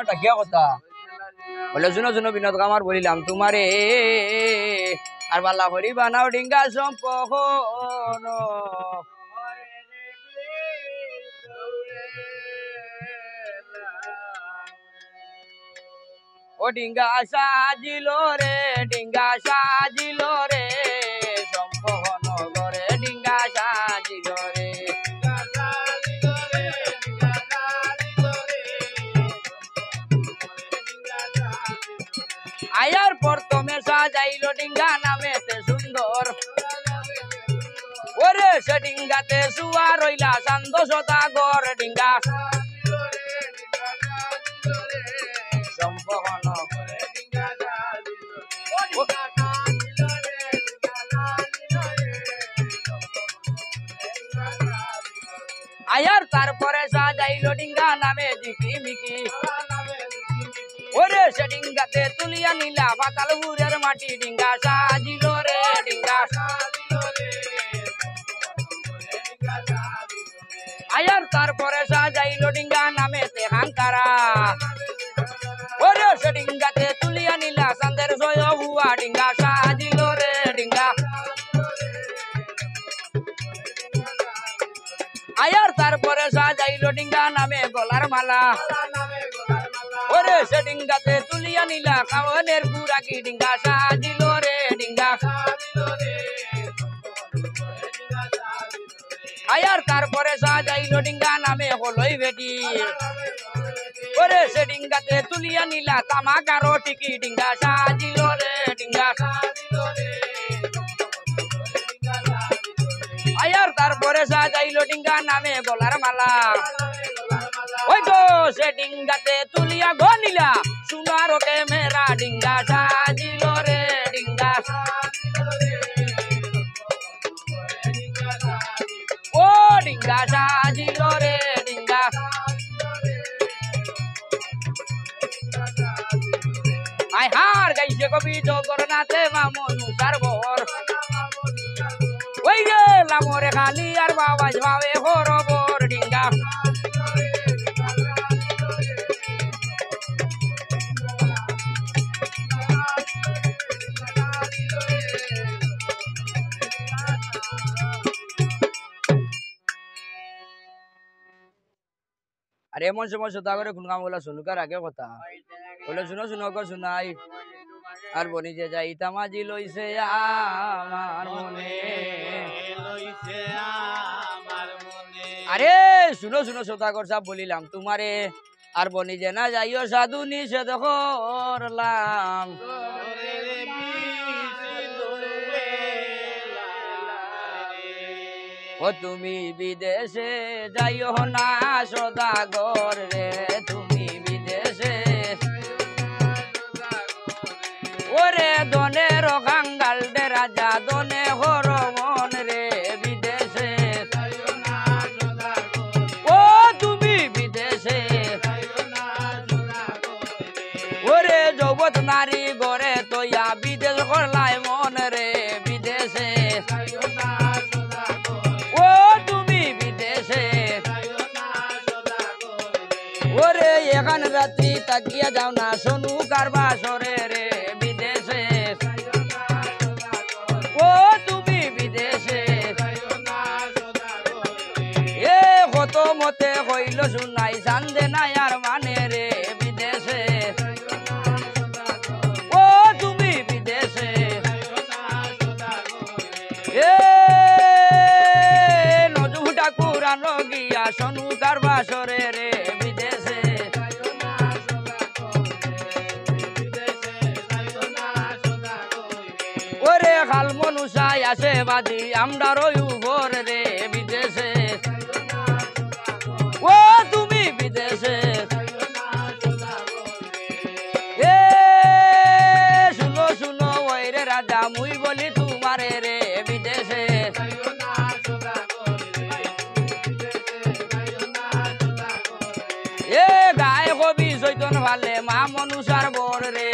টাকিয়া কথা বলে শুনো শুনো বিনোদ কামার বলিলাম তোমারে আর বাল্লা হরি বানাও ডিঙ্গা সম্পহন ও ডিঙ্গা সাজিল রে সম্পহন করে ডিঙ্গা সাজিল রে আয়ার পর তুমি সাজাইল ডিঙ্গা নামেতে সুন্দর ওরে সে ডিঙ্গাতে শুয়া রইলা চান্দ সদাগর ডিঙ্গা সম্পহন আয়ার তারপরে সাজাইল ডিঙ্গা নামে ঝিকিমিকি ওরে সে ডিঙ্গাতে তুলিয়া নিলা পাতাল বুড়ের মাটি ডিঙ্গা সাজিল রে ডিঙ্গা আয়ার তারপরে সাজাইল ডিঙ্গা নামেতে হাঙ্কারা ওরে সে ডিঙ্গাতে তুলিয়া নিলা চাঁদের জয় হুয়া ডিঙ্গা সাজিল রে ডিঙ্গা আয়ার তারপরে সাজাইল ডিঙ্গা নামে গলার মালা ওরে সে ডিঙ্গাতে তুলিয়া নিলা খাওয়ানের পুরা কি ডিঙ্গা সাজিল রে ডিঙ্গা আয়ার তারপরে সাজাইল ডিঙ্গা নামে হলই বেটি ওরে সে ডিঙ্গাতে তুলিয়া নিলা তামাকারো টিকি ডিঙ্গা সাজিল রে ডিঙ্গা আয়ার তারপরে সাজাইল ডিঙ্গা নামে গলার মালা ওই তো সে ডিঙ্গাতে তুলিয়া গনিলা সোনার ক্যামেরা ডিঙ্গা সাজিল রে ডিঙ্গা ও ডিঙ্গা সাজিল রে ডিঙ্গা আই হার গাইছে কবি জগন্নাথে মামনু সারবর ওই রে লামরে খালি আর বাবা ভাবে হরবর ডিঙ্গা আরে এমন সময় শ্রোতা করে কোন কাম বলা শুনুকার আগে কথা বলে শুনো শুনো গো শুনাই আর বনি যে যাই তামাজি লইছে আমার মনে আরে শুনো শুনো শ্রোতা কর সব বলিলাম তোমারে আর বনি যে না যাইও সাধু নিষেধ করলাম ও তুমি বিদেশে যাইও না সদাগর রে তুমি বিদেশে ওরে দনের কাঙ্গাল দে রাজা দনে হরমন রে বিদেশে ও তুমি বিদেশে ওরে জগৎ নারী গড়ে তোয়া বিদেশ করলাই মন রে বিদেশে ওরে এখান রাত্রি তাকিয়া যাও না সোনু কারবা সরে রে বিদেশে ও তুমি বিদেশে এ কত মতে হইল শুনাই চান্দে নাই আর মানে রে বিদেশে ও তুমি বিদেশে এ নজু ঠাকুর আনো গিয়া সোনু কারবা সরে রে বিদেশে ওরে খাল মনুষাই আসে বাজি আমরা রই উপর রে বিদেশে ও তুমি বিদেশে এ শুনো শুনো ওই রে রাজা মুই বলি তোমারে রে বিদেশে এ গায়ে কবি চৈতন ভালে মা মনুষার বর রে